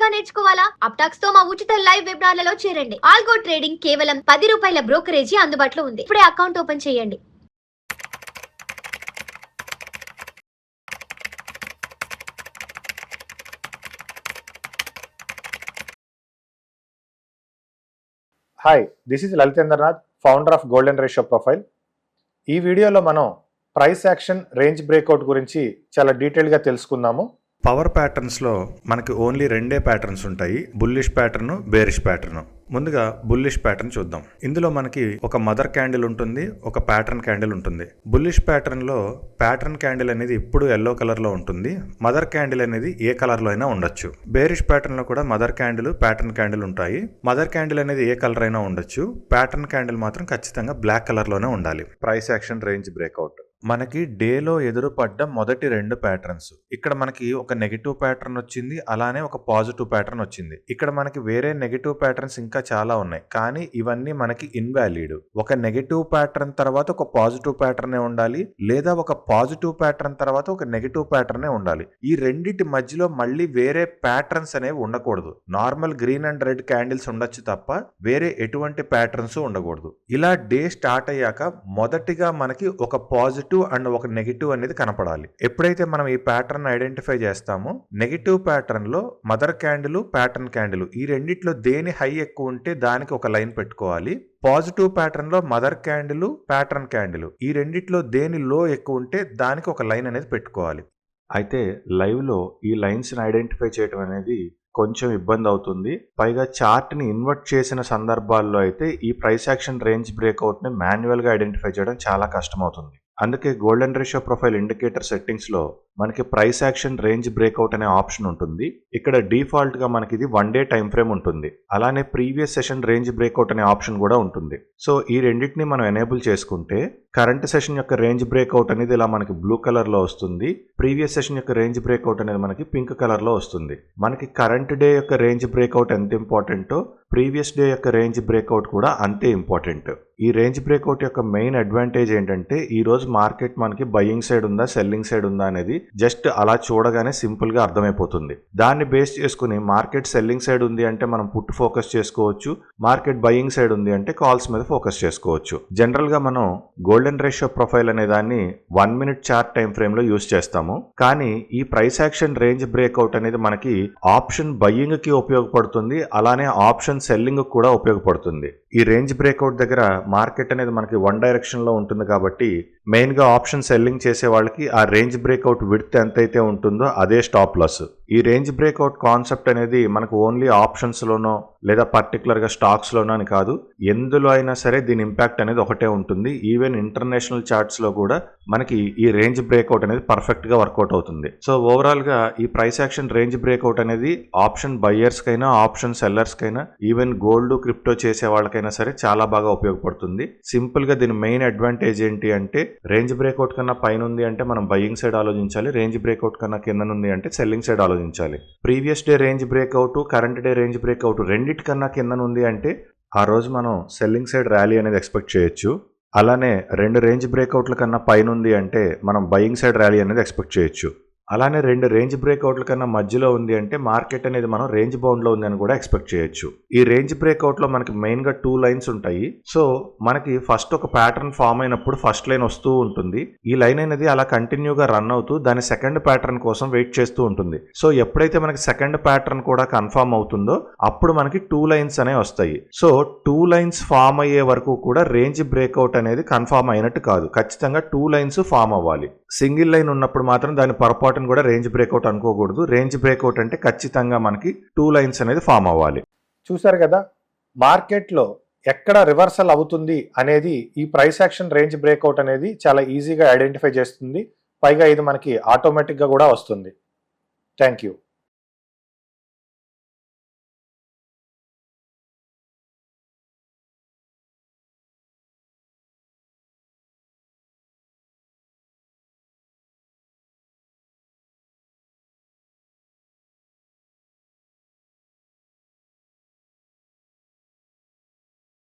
గా నేర్చుకోవాలా? అప్టాక్స్ తో మా ఉచిత లైవ్ వెబినార్లలో చేరండి. ఆల్గో ట్రేడింగ్ కేవలం 10 రూపాయల బ్రోకరేజీ అందుబాటులో ఉంది. ఇప్పుడే అకౌంట్ ఓపెన్ చేయండి. Hi, this is Lalitendranath, founder of golden ratio profile. ఈ వీడియోలో మనం ప్రైస్ యాక్షన్ రేంజ్ బ్రేక్అవుట్ గురించి చాలా డీటెయిల్గా తెలుసుకుందాము. పవర్ ప్యాటర్న్స్లో మనకి ఓన్లీ రెండే ప్యాటర్న్స్ ఉంటాయి, బుల్లిష్ ప్యాటర్న్, బేరిష్ ప్యాటర్న్. ముందుగా బుల్లిష్ ప్యాటర్న్ చూద్దాం. ఇందులో మనకి ఒక మదర్ క్యాండిల్ ఉంటుంది, ఒక ప్యాటర్న్ క్యాండిల్ ఉంటుంది. బుల్లిష్ ప్యాటర్న్లో ప్యాటర్న్ క్యాండిల్ అనేది ఇప్పుడు ఎల్లో కలర్లో ఉంటుంది, మదర్ క్యాండిల్ అనేది ఏ కలర్లో అయినా ఉండొచ్చు. బేరిష్ ప్యాటర్న్లో కూడా మదర్ క్యాండిల్, ప్యాటర్న్ క్యాండిల్ ఉంటాయి. మదర్ క్యాండిల్ అనేది ఏ కలర్ అయినా ఉండొచ్చు, ప్యాటర్న్ క్యాండిల్ మాత్రం ఖచ్చితంగా బ్లాక్ కలర్లోనే ఉండాలి. ప్రైస్ యాక్షన్ రేంజ్ బ్రేక్అవుట్ మనకి డేలో ఎదురుపడ్డ మొదటి రెండు ప్యాటర్న్స్. ఇక్కడ మనకి ఒక నెగిటివ్ ప్యాటర్న్ వచ్చింది, అలానే ఒక పాజిటివ్ ప్యాటర్న్ వచ్చింది. ఇక్కడ మనకి వేరే నెగిటివ్ ప్యాటర్న్స్ ఇంకా చాలా ఉన్నాయి, కానీ ఇవన్నీ మనకి ఇన్వాలిడ్. ఒక నెగిటివ్ ప్యాటర్న్ తర్వాత ఒక పాజిటివ్ ప్యాటర్నే ఉండాలి, లేదా ఒక పాజిటివ్ ప్యాటర్న్ తర్వాత ఒక నెగిటివ్ ప్యాటర్నే ఉండాలి. ఈ రెండింటి మధ్యలో మళ్ళీ వేరే ప్యాటర్న్స్ అనేవి ఉండకూడదు. Normal green and red candles ఉండొచ్చు తప్ప వేరే ఎటువంటి ప్యాటర్న్స్ ఉండకూడదు. ఇలా డే స్టార్ట్ అయ్యాక మొదటిగా మనకి ఒక పాజిటివ్ అండ్ ఒక నెగిటివ్ అనేది కనపడాలి. ఎప్పుడైతే మనం ఈ ప్యాటర్న్ ఐడెంటిఫై చేస్తామో, నెగిటివ్ ప్యాటర్న్ లో మదర్ క్యాండిల్, ప్యాటర్న్ క్యాండిల్ ఈ రెండిట్లో దేని హై ఎక్కువ ఉంటే దానికి ఒక లైన్ పెట్టుకోవాలి. పాజిటివ్ ప్యాటర్న్ లో మదర్ క్యాండిల్, ప్యాటర్న్ క్యాండిల్ ఈ రెండిట్లో దేని లో ఎక్కువ ఉంటే దానికి ఒక లైన్ అనేది పెట్టుకోవాలి. అయితే లైవ్ లో ఈ లైన్స్ ని ఐడెంటిఫై చేయడం అనేది కొంచెం ఇబ్బంది అవుతుంది. పైగా చార్ట్ ని ఇన్వర్ట్ చేసిన సందర్భాల్లో అయితే ఈ ప్రైస్ యాక్షన్ రేంజ్ బ్రేక్అవుట్ ని మాన్యువల్ గా ఐడెంటిఫై చేయడం చాలా కష్టం అవుతుంది. అందుకే golden ratio profile indicator settings లో మనకి ప్రైస్ యాక్షన్ రేంజ్ బ్రేక్అవుట్ అనే ఆప్షన్ ఉంటుంది. ఇక్కడ డిఫాల్ట్ గా మనకి ఇది 1 డే టైం ఫ్రేమ్ ఉంటుంది. అలానే ప్రీవియస్ సెషన్ రేంజ్ బ్రేక్అవుట్ అనే ఆప్షన్ కూడా ఉంటుంది. సో ఈ రెండింటిని మనం ఎనేబుల్ చేసుకుంటే కరెంట్ సెషన్ యొక్క రేంజ్ బ్రేక్అవుట్ అనేది ఇలా మనకి బ్లూ కలర్ లో వస్తుంది. ప్రీవియస్ సెషన్ యొక్క రేంజ్ బ్రేక్అవుట్ అనేది మనకి పింక్ కలర్ లో వస్తుంది. మనకి కరెంట్ డే యొక్క రేంజ్ బ్రేక్అవుట్ ఎంత ఇంపార్టెంటో ప్రీవియస్ డే యొక్క రేంజ్ బ్రేక్అవుట్ కూడా అంతే ఇంపార్టెంట్. ఈ రేంజ్ బ్రేక్అవుట్ యొక్క మెయిన్ అడ్వాంటేజ్ ఏంటంటే ఈ రోజు మార్కెట్ మనకి బయింగ్ సైడ్ ఉందా, సెల్లింగ్ సైడ్ ఉందా అనేది జస్ట్ అలా చూడగానే సింపుల్ గా అర్థమైపోతుంది. దాన్ని బేస్ చేసుకుని మార్కెట్ సెల్లింగ్ సైడ్ ఉంది అంటే మనం పుట్ ఫోకస్ చేసుకోవచ్చు, మార్కెట్ బయింగ్ సైడ్ ఉంది అంటే కాల్స్ మీద ఫోకస్ చేసుకోవచ్చు. జనరల్ గా మనం గోల్డెన్ రేషియో ప్రొఫైల్ అనే దాన్ని 1 మినిట్ చార్ట్ టైం ఫ్రేమ్ లో యూజ్ చేస్తాము. కానీ ఈ ప్రైస్ యాక్షన్ రేంజ్ బ్రేక్అవుట్ అనేది మనకి ఆప్షన్ బయింగ్ కి ఉపయోగపడుతుంది, అలానే ఆప్షన్ సెల్లింగ్ కూడా ఉపయోగపడుతుంది. ఈ రేంజ్ బ్రేక్అవుట్ దగ్గర మార్కెట్ అనేది మనకి 1 డైరెక్షన్ లో ఉంటుంది కాబట్టి మెయిన్ గా ఆప్షన్ సెల్లింగ్ చేసే వాళ్ళకి ఆ రేంజ్ బ్రేక్అవుట్ విడ్త్ ఎంతైతే ఉంటుందో అదే స్టాప్ లాస్. ఈ రేంజ్ బ్రేక్అవుట్ కాన్సెప్ట్ అనేది మనకు ఓన్లీ ఆప్షన్స్ లోనో లేదా పర్టికులర్ గా స్టాక్స్ లోనో అని కాదు, ఎందులో అయినా సరే దీని ఇంపాక్ట్ అనేది ఒకటే ఉంటుంది. ఈవెన్ ఇంటర్నేషనల్ చార్ట్స్ లో కూడా మనకి ఈ రేంజ్ బ్రేక్అవుట్ అనేది పర్ఫెక్ట్ గా వర్కౌట్ అవుతుంది. సో ఓవరాల్ గా ఈ ప్రైస్ యాక్షన్ రేంజ్ బ్రేక్అవుట్ అనేది ఆప్షన్ బయ్యర్స్ కైనా, ఆప్షన్ సెల్లర్స్ కైనా, ఈవెన్ గోల్డ్, క్రిప్టో చేసే వాళ్ళకైనా సరే చాలా బాగా ఉపయోగపడుతుంది. సింపుల్ గా దీని మెయిన్ అడ్వాంటేజ్ ఏంటి అంటే రేంజ్ బ్రేక్అవుట్ కన్నా పైన ఉంది అంటే మనం బయింగ్ సైడ్ ఆలోచించాలి, రేంజ్ బ్రేక్అవుట్ కన్నా కింద ఉంది అంటే సెల్లింగ్ సైడ్ ఆలోచించాలి. Previous day range breakout, current day range breakout రెండిటికన్నా కింద ఉంది అంటే ఆ రోజు మనం సెల్లింగ్ సైడ్ ర్యాలీ అనేది ఎక్స్పెక్ట్ చేయొచ్చు. అలానే 2 రేంజ్ బ్రేక్అవుట్ల కన్నా పైన ఉంది అంటే మనం బయింగ్ సైడ్ ర్యాలీ అనేది ఎక్స్పెక్ట్ చేయొచ్చు. అలానే 2 రేంజ్ బ్రేక్అవుట్ల కన్నా మధ్యలో ఉంది అంటే మార్కెట్ అనేది మనం రేంజ్ బౌండ్ లో ఉంది అని కూడా ఎక్స్పెక్ట్ చేయొచ్చు. ఈ రేంజ్ బ్రేక్అవుట్ లో మనకి మెయిన్ గా 2 లైన్స్ ఉంటాయి. సో మనకి ఫస్ట్ ఒక ప్యాటర్న్ ఫామ్ అయినప్పుడు ఫస్ట్ లైన్ వస్తూ ఉంటుంది. ఈ లైన్ అనేది అలా కంటిన్యూగా రన్ అవుతూ దాని సెకండ్ ప్యాటర్న్ కోసం వెయిట్ చేస్తూ ఉంటుంది. సో ఎప్పుడైతే మనకి సెకండ్ ప్యాటర్న్ కూడా కన్ఫర్మ్ అవుతుందో అప్పుడు మనకి 2 లైన్స్ అనేవి వస్తాయి. సో 2 లైన్స్ ఫామ్ అయ్యే వరకు కూడా రేంజ్ బ్రేక్అవుట్ అనేది కన్ఫర్మ్ అయినట్టు కాదు, ఖచ్చితంగా 2 లైన్స్ ఫామ్ అవ్వాలి. సింగిల్ లైన్ ఉన్నప్పుడు మాత్రం దాని పొరపాటును కూడా రేంజ్ బ్రేక్అవుట్ అనుకోకూడదు. రేంజ్ బ్రేక్అవుట్ అంటే ఖచ్చితంగా మనకి 2 లైన్స్ అనేది ఫామ్ అవ్వాలి. చూసారు కదా, మార్కెట్లో ఎక్కడ రివర్సల్ అవుతుంది అనేది ఈ ప్రైస్ యాక్షన్ రేంజ్ బ్రేక్అవుట్ అనేది చాలా ఈజీగా ఐడెంటిఫై చేస్తుంది. పైగా ఇది మనకి ఆటోమేటిక్గా కూడా వస్తుంది. Thank you.